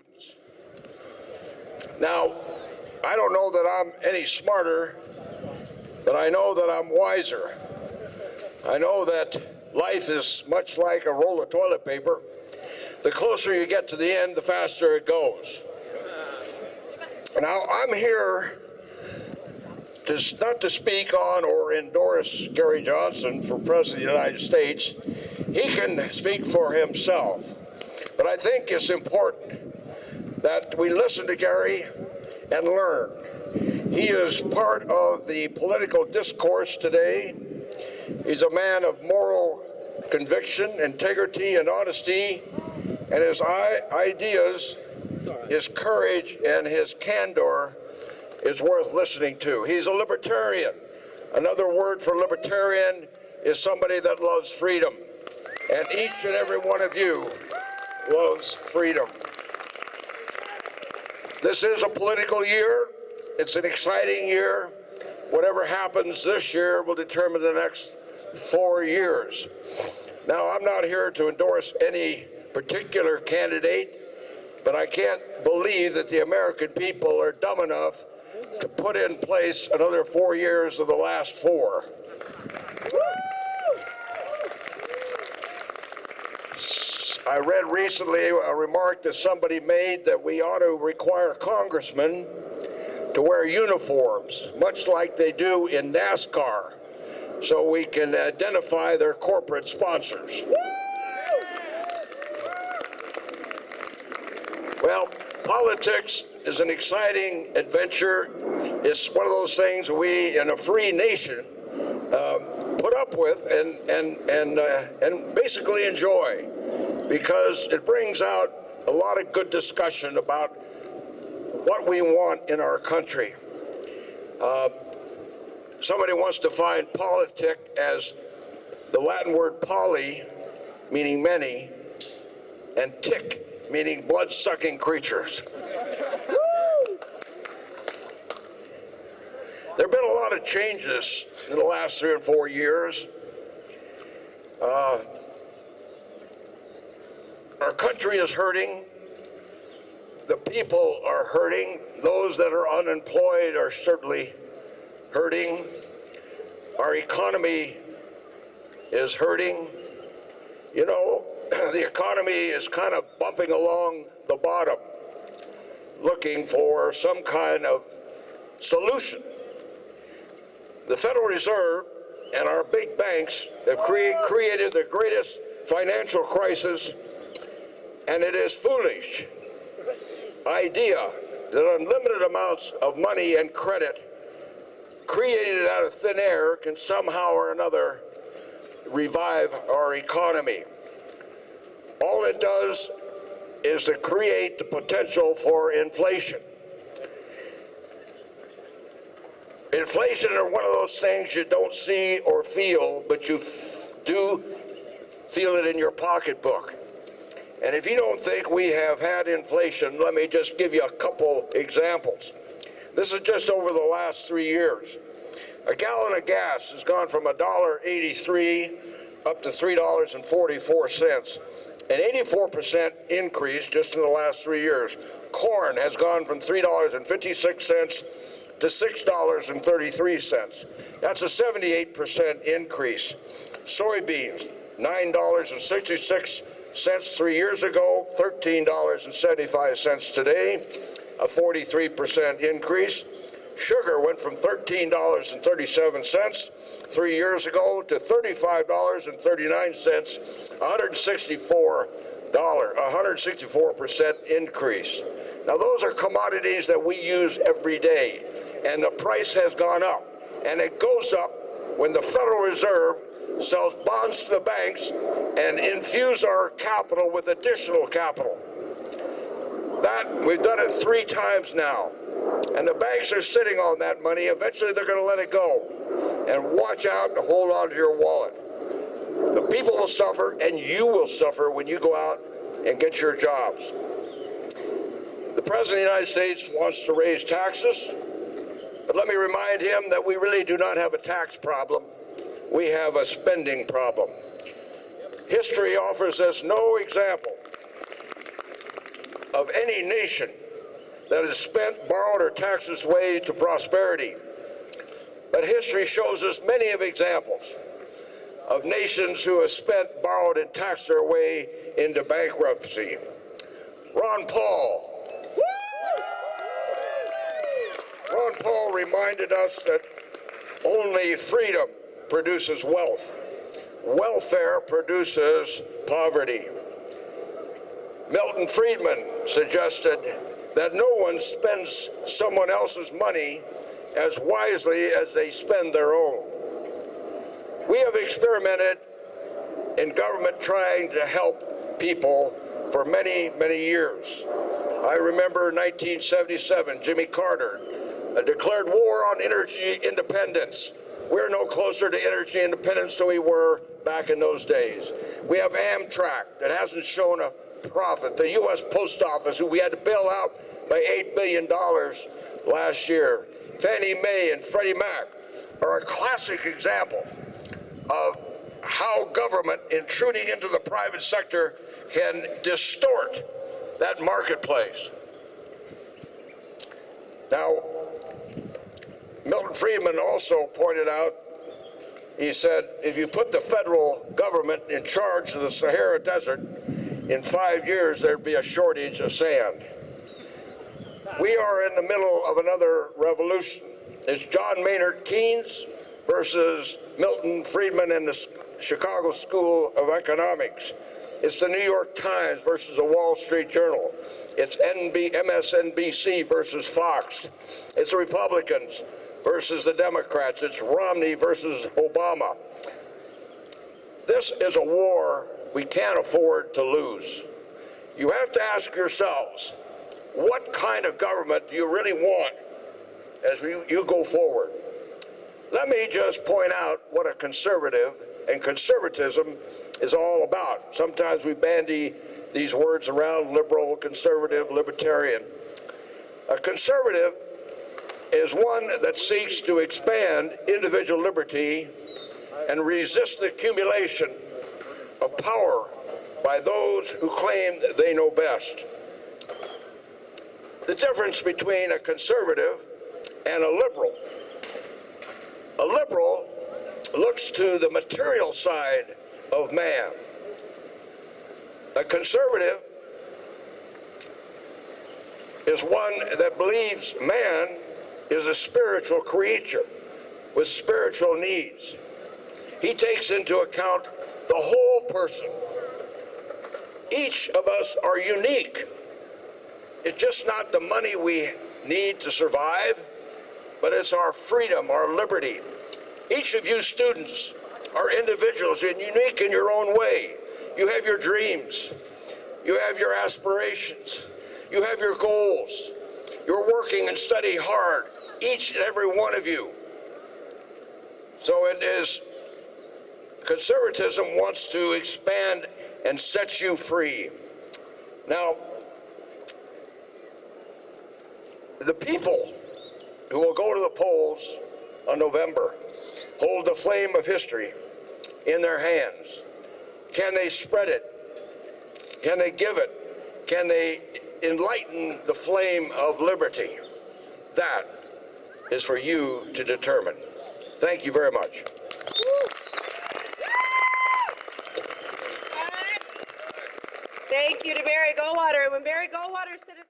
students. Now, I don't know that I'm any smarter, but I know that I'm wiser. I know that life is much like a roll of toilet paper. The closer you get to the end, the faster it goes. Now, I'm here not to speak on or endorse Gary Johnson for President of the United States. He can speak for himself. But I think it's important that we listen to Gary and learn. He is part of the political discourse today. He's a man of moral conviction, integrity, and honesty, and his ideas, his courage, and his candor is worth listening to. He's a libertarian. Another word for libertarian is somebody that loves freedom, and each and every one of you loves freedom. This is a political year. It's an exciting year. Whatever happens this year will determine the next 4 years. Now, I'm not here to endorse any particular candidate, but I can't believe that the American people are dumb enough to put in place another 4 years of the last 4. I read recently a remark that somebody made that we ought to require congressmen to wear uniforms, much like they do in NASCAR, so we can identify their corporate sponsors. Well, politics is an exciting adventure. It's one of those things we, in a free nation, put up with and basically enjoy, because it brings out a lot of good discussion about what we want in our country. Somebody wants to define politic as the Latin word poly, meaning many, and tic, meaning blood-sucking creatures. There have been a lot of changes in the last 3 or 4 years. Our country is hurting. The people are hurting. Those that are unemployed are certainly hurting. Our economy is hurting. You know, the economy is kind of bumping along the bottom, looking for some kind of solution. The Federal Reserve and our big banks have created the greatest financial crisis, and it is foolish idea that unlimited amounts of money and credit created out of thin air can somehow or another revive our economy. All it does is to create the potential for inflation. Inflation is one of those things you don't see or feel, but you do feel it in your pocketbook. And if you don't think we have had inflation, let me just give you a couple examples. This is just over the last 3 years. A gallon of gas has gone from $1.83 up to $3.44, an 84% increase just in the last 3 years. Corn has gone from $3.56 to $6.33. That's a 78% increase. Soybeans, $9.66 3 years ago, $13.75 today, a 43% increase. Sugar went from $13.37 3 years ago to $35.39, a 164% increase. Now those are commodities that we use every day, and the price has gone up, and it goes up when the Federal Reserve sells bonds to the banks and infuse our capital with additional capital. We've done it 3 times now, and the banks are sitting on that money. Eventually they're going to let it go, and watch out and hold on to your wallet. The people will suffer, and you will suffer when you go out and get your jobs. The President of the United States wants to raise taxes, but let me remind him that we really do not have a tax problem. We have a spending problem. History offers us no example of any nation that has spent, borrowed, or taxed its way to prosperity. But history shows us many of examples of nations who have spent, borrowed, and taxed their way into bankruptcy. Ron Paul reminded us that only freedom produces wealth. Welfare produces poverty. Milton Friedman suggested that no one spends someone else's money as wisely as they spend their own. We have experimented in government trying to help people for many, many years. I remember 1977, Jimmy Carter declared war on energy independence. We're no closer to energy independence than we were back in those days. We have Amtrak that hasn't shown a profit. The U.S. Post Office, who we had to bail out by $8 billion last year. Fannie Mae and Freddie Mac are a classic example of how government intruding into the private sector can distort that marketplace. Now, Milton Friedman also pointed out, he said, if you put the federal government in charge of the Sahara Desert, in 5 years there'd be a shortage of sand. We are in the middle of another revolution. It's John Maynard Keynes versus Milton Friedman and the Chicago School of Economics. It's the New York Times versus the Wall Street Journal. It's MSNBC versus Fox. It's the Republicans versus the Democrats. It's Romney versus Obama. This is a war we can't afford to lose. You have to ask yourselves, what kind of government do you really want as you go forward? Let me just point out what a conservative and conservatism is all about. Sometimes we bandy these words around: liberal, conservative, libertarian. A conservative is one that seeks to expand individual liberty and resist the accumulation of power by those who claim they know best. The difference between a conservative and a liberal looks to the material side of man. A conservative is one that believes man is a spiritual creature with spiritual needs. He takes into account the whole person. Each of us are unique. It's just not the money we need to survive, but it's our freedom, our liberty. Each of you students are individuals and unique in your own way. You have your dreams. You have your aspirations. You have your goals. You're working and studying hard, each and every one of you. So it is, conservatism wants to expand and set you free. Now, the people who will go to the polls on November hold the flame of history in their hands. Can they spread it? Can they give it? Can they enlighten the flame of liberty? That is for you to determine. Thank you very much. Thank you to Barry Goldwater. When Barry Goldwater said it's